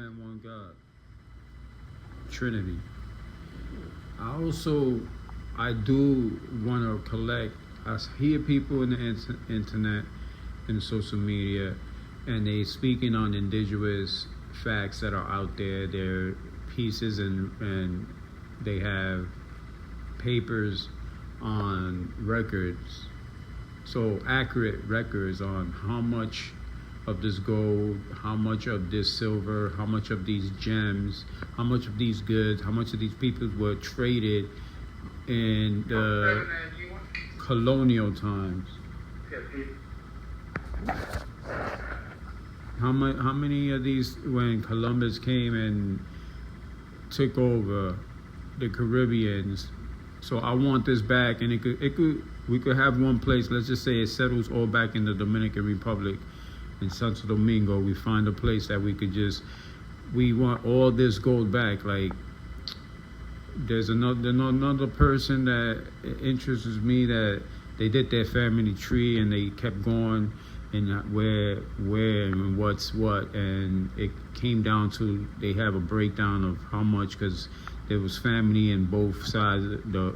and one God, Trinity. I do want to collect. I hear people in the internet and social media, and they speaking on indigenous facts that are out there. They're pieces and they have papers on records, so accurate records on how much of this gold, how much of this silver, how much of these gems, how much of these goods, how much of these people were traded in the colonial times. How many of these, when Columbus came and took over the Caribbeans? So I want this back, and we could have one place. Let's just say it settles all back in the Dominican Republic, in Santo Domingo. We find a place that we want all this gold back. Like, there's another person that interests me, that they did their family tree and they kept going and where and what's what, and it came down to they have a breakdown of how much, because there was family in both sides of the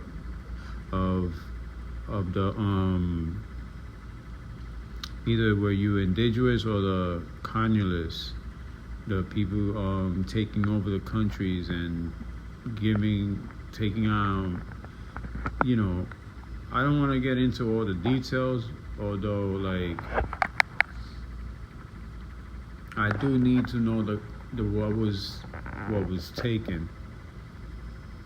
either were you indigenous or the colonialists, the people taking over the countries and taking on, I don't want to get into all the details, although, like, I do need to know what was taken.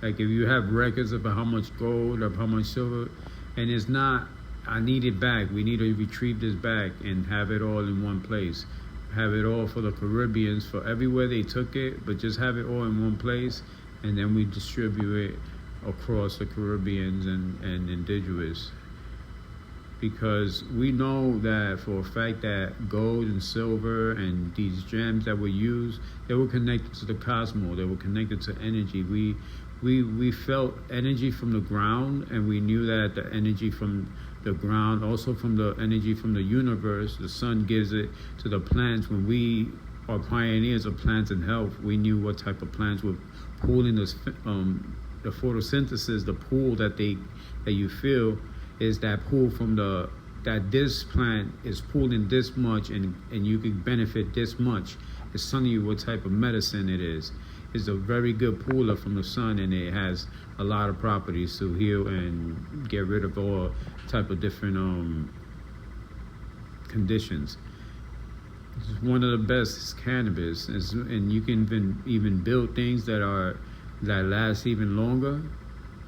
Like, if you have records of how much gold or how much silver, and it's not, I need it back. We need to retrieve this back and have it all in one place. Have it all for the Caribbeans, for everywhere they took it, but just have it all in one place, and then we distribute it across the Caribbeans and indigenous. Because we know that for a fact that gold and silver and these gems that were used, they were connected to the cosmos. They were connected to energy. We felt energy from the ground, and we knew that the energy from the ground, also from the energy from the universe, the sun gives it to the plants. When we are pioneers of plants and health, we knew what type of plants were pulling the photosynthesis. The pull that you feel is that pull from that this plant is pulling this much, and you can benefit this much. It's telling you what type of medicine it is. It's a very good puller from the sun, and it has a lot of properties to heal and get rid of all type of different conditions. It's one of the best is cannabis, and you can even build things that last even longer,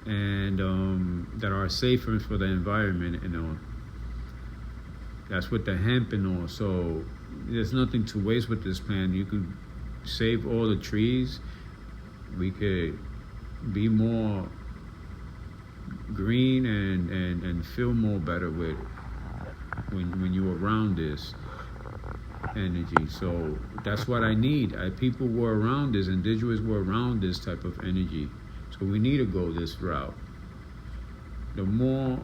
and that are safer for the environment and all. That's with the hemp and all. So there's nothing to waste with this plant. You could save all the trees. We could be more green and feel more better with when you're around this energy. So that's what I need. People were around this, indigenous were around this type of energy. So we need to go this route. The more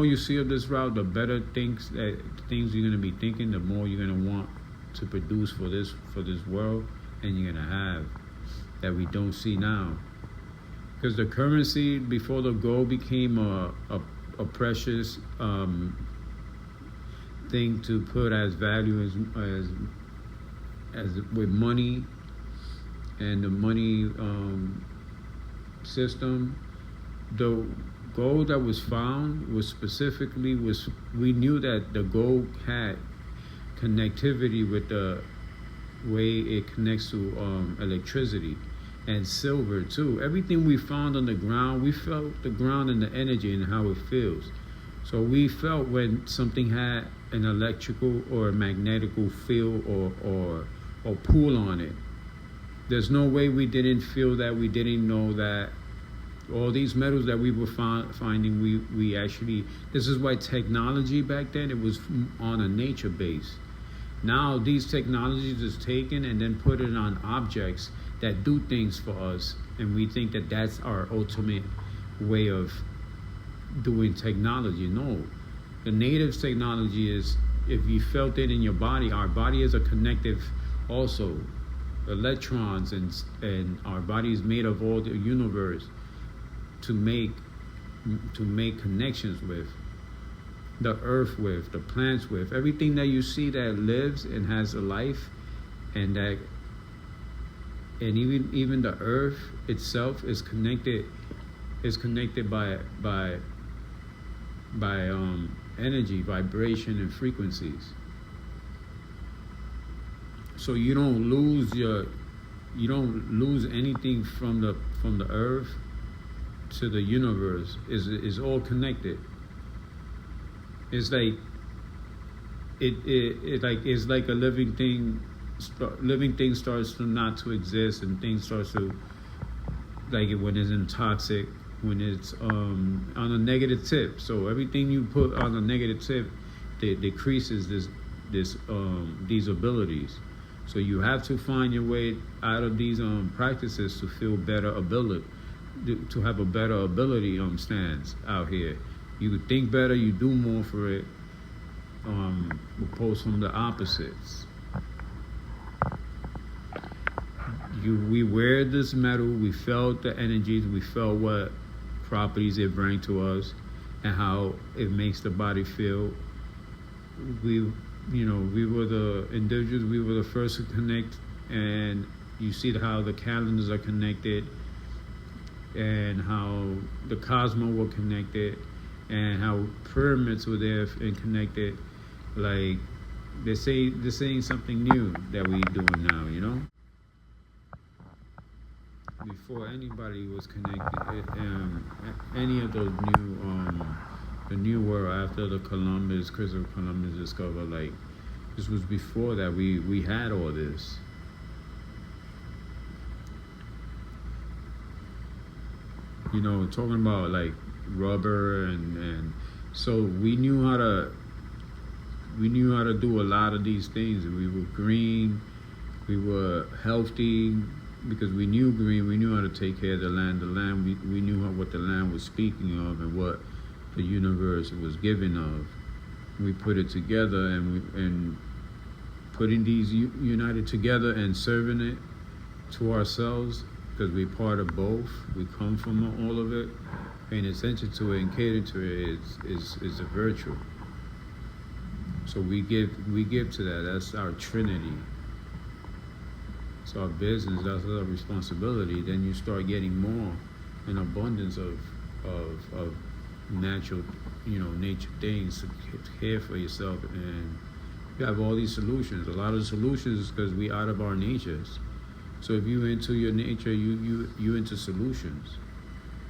you see of this route, the better things you're gonna be thinking, the more you're gonna want to produce for this world, and you're gonna have that we don't see now. Because the currency before the gold became a precious thing to put as value as with money and the money system. The gold that was found we knew that the gold had connectivity with the way it connects to electricity and silver too. Everything we found on the ground, we felt the ground and the energy and how it feels. So we felt when something had an electrical or a magnetical field or pull on it. There's no way we didn't feel that. We didn't know that all these metals that we were finding, we actually, this is why technology back then, it was on a nature base. Now these technologies is taken and then put it on objects that do things for us, and we think that that's our ultimate way of doing technology. No, the native technology is, if you felt it in your body, our body is a connective also. electrons, and our body is made of all the universe to make connections with the earth, with the plants, with everything that you see that lives and has a life, and even the earth itself is connected by energy, vibration, and frequencies. So you don't lose anything from the earth to the universe. Is all connected. It's like it's like a living thing. Living thing starts to not to exist, and things starts to, like when it's intoxic, when it's on a negative tip. So everything you put on a negative tip, decreases these abilities. So you have to find your way out of these practices to feel better ability, to have a better ability stance out here. You think better, you do more for it, opposed from the opposites. We wear this metal, we felt the energies, we felt what properties it brings to us and how it makes the body feel. We were the individuals, we were the first to connect, and you see how the calendars are connected, and how the cosmos were connected, and how pyramids were there and connected. Like they're saying something new that we're doing now, Before anybody was connected, any of those the new world after the Christopher Columbus discovered, like this was before that we had all this. Talking about like rubber and so we knew how to do a lot of these things. We were green, we were healthy, because we knew green, we knew how to take care of the land. We knew what the land was speaking of and what the universe was giving of. We put it together, and putting these united together and serving it to ourselves, because we're part of both. We come from all of it. Paying attention to it and catering to it is a virtue. So we give to that. That's our Trinity. It's our business, that's our responsibility. Then you start getting more, an abundance of natural, nature things to care for yourself, and you have all these solutions. A lot of the solutions is because we out of our natures. So if you into your nature, you into solutions,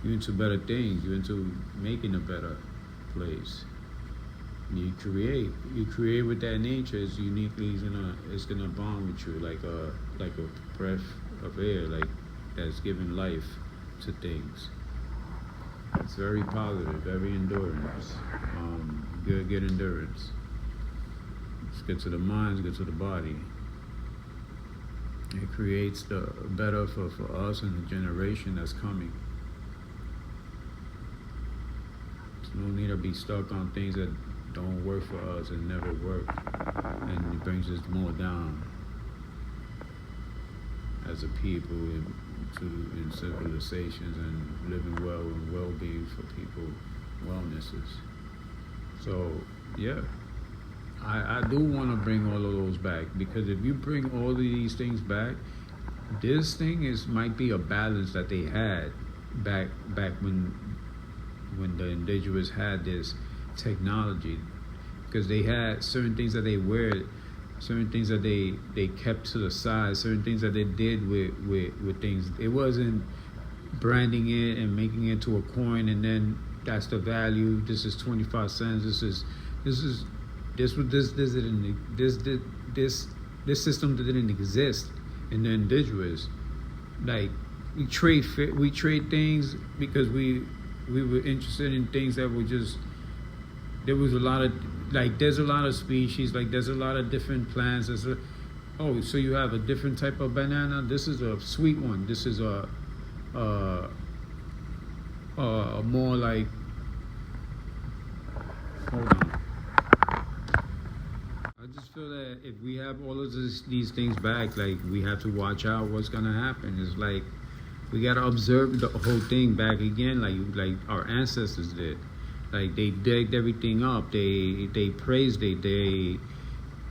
you into better things, you into making a better place. You create with that nature. It's uniquely it's gonna bond with you like a breath of air, like that's giving life to things. It's very positive, very endurance, good endurance. It's good to the mind, it's good to the body. It creates the better for us and the generation that's coming. There's no need to be stuck on things that don't work for us and never work, and it brings us more down as a people in civilizations and living well and well-being for people, wellnesses. So yeah, I do want to bring all of those back, because if you bring all of these things back, this thing might be a balance that they had back when the indigenous had this technology, because they had certain things that they wear, certain things that they kept to the side, certain things that they did with things. It wasn't branding it and making it to a coin and then that's the value. This is 25 cents. This system didn't exist in the indigenous. Like we trade things because we were interested in things that were just. There was a lot of, like, there's a lot of species, like, there's a lot of different plants. So you have a different type of banana. This is a sweet one. This is a more like, hold on. I just just feel that if we have all of these things back, like we have to watch out what's gonna happen. It's like we gotta observe the whole thing back again, like our ancestors did. Like they digged everything up. They praised it.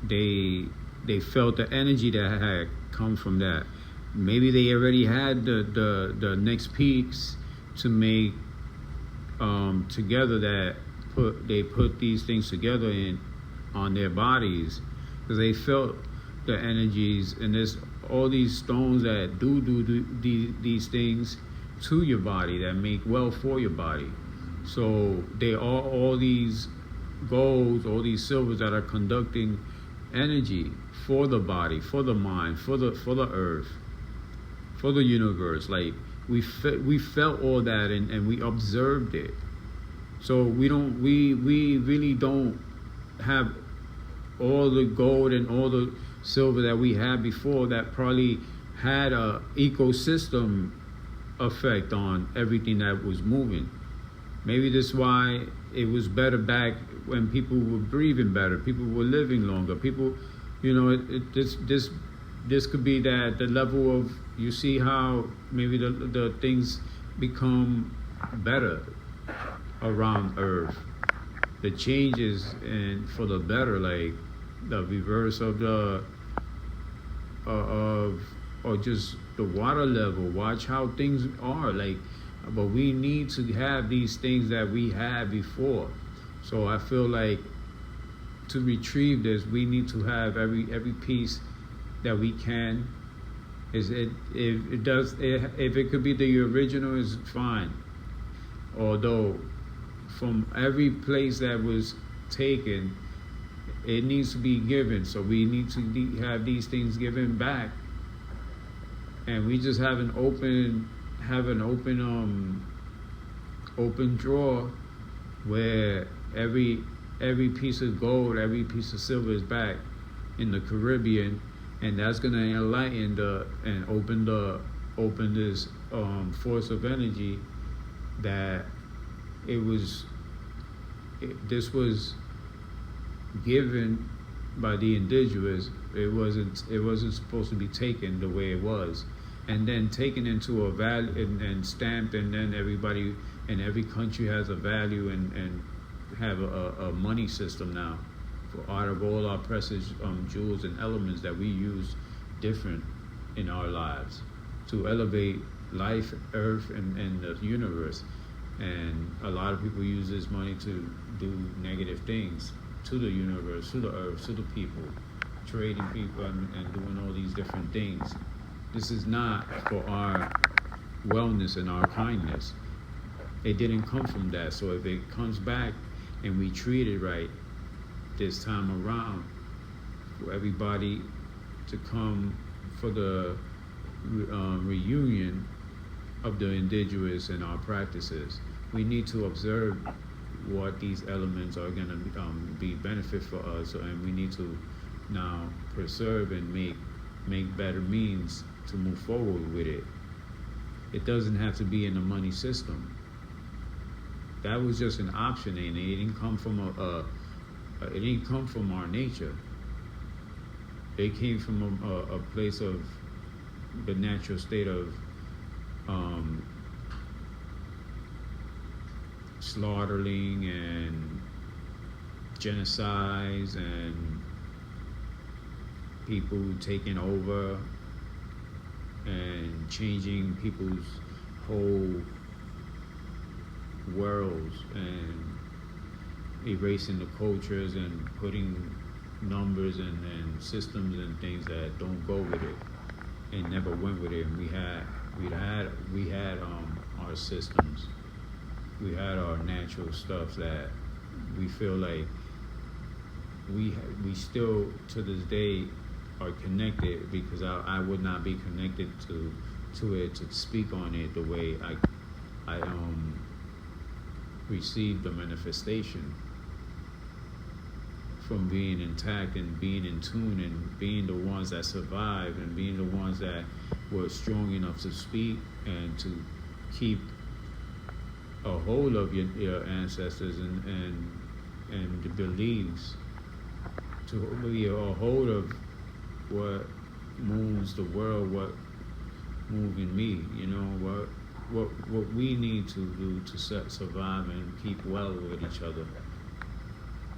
They felt the energy that had come from that. Maybe they already had the next peaks to make together that they put these things together on their bodies because they felt the energies, and there's all these stones that do these things to your body that make well for your body. So they are all these golds, all these silvers that are conducting energy for the body, for the mind, for the earth, for the universe. Like we felt all that and we observed it. So we really don't have all the gold and all the silver that we had before that probably had a ecosystem effect on everything that was moving. Maybe that's why it was better back when people were breathing better, people were living longer, people, this could be that the level of, you see how maybe the things become better around Earth, the changes and for the better, like the reverse of or just the water level. Watch how things are like, but we need to have these things that we had before. So I feel like to retrieve this, we need to have every piece that we can. If it could be the original, is fine. Although from every place that was taken, it needs to be given. So we need to have these things given back, and we just have an open drawer where every piece of gold, every piece of silver is back in the Caribbean, and that's gonna enlighten and open this force of energy that this was given by the indigenous. It wasn't supposed to be taken the way it was, and then taken into a value and stamped, and then everybody in every country has a value and have a money system now for out of all our precious jewels and elements that we use different in our lives to elevate life, earth, and the universe. And a lot of people use this money to do negative things to the universe, to the earth, to the people, trading people and doing all these different things. This is not for our wellness and our kindness. It didn't come from that. So if it comes back and we treat it right this time around, for everybody to come for the reunion of the indigenous and our practices, we need to observe what these elements are going to be benefit for us, and we need to now preserve and make better means to move forward with it. It doesn't have to be in the money system. That was just an option, and it didn't come from it didn't come from our nature. It came from a place of the natural state of slaughtering and genocides and people taking over and changing people's whole worlds and erasing the cultures and putting numbers and systems and things that don't go with it and never went with it. And we had our systems. We had our natural stuff that we feel like we still to this day are connected, because I would not be connected to it to speak on it the way I received the manifestation from being intact and being in tune and being the ones that survived and being the ones that were strong enough to speak and to keep a hold of your ancestors and the beliefs to be a hold of what moves the world, what moving me, you know, what we need to do to survive and keep well with each other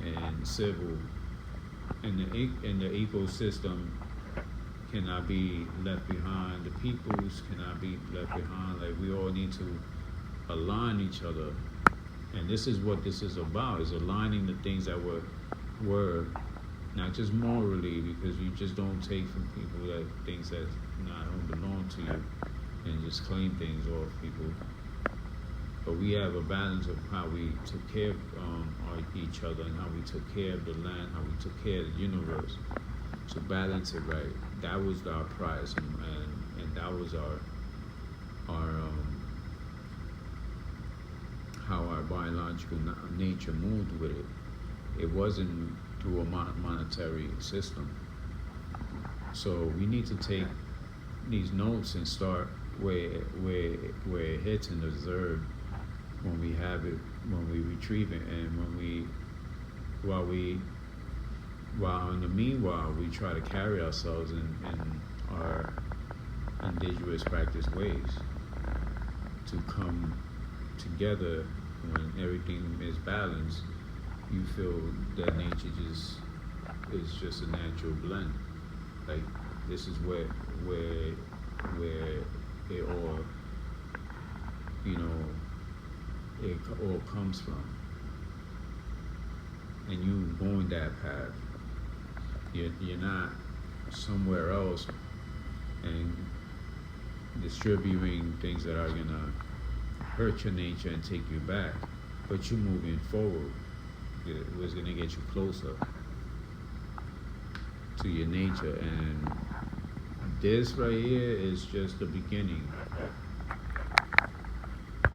and civil, and the ecosystem cannot be left behind. The peoples cannot be left behind. Like, we all need to align each other, and this is what this is about: is aligning the things that were not just morally, because you just don't take from people that things that don't belong to you and just claim things off people. But we have a balance of how we took care of each other, and how we took care of the land, how we took care of the universe. To balance it right, that was our prize, and that was our how our biological nature moved with it. It wasn't through a monetary system. So we need to take these notes and start where it hits and deserved, when we have it, when we retrieve it, and while in the meanwhile we try to carry ourselves in our indigenous practice ways to come together. When everything is balanced, you feel that nature is just a natural blend. Like, this is where it all, you know, it all comes from. And you going that path. You're not somewhere else and distributing things that are gonna hurt your nature and take you back, but you're moving forward. It was gonna get you closer to your nature, and this right here is just the beginning.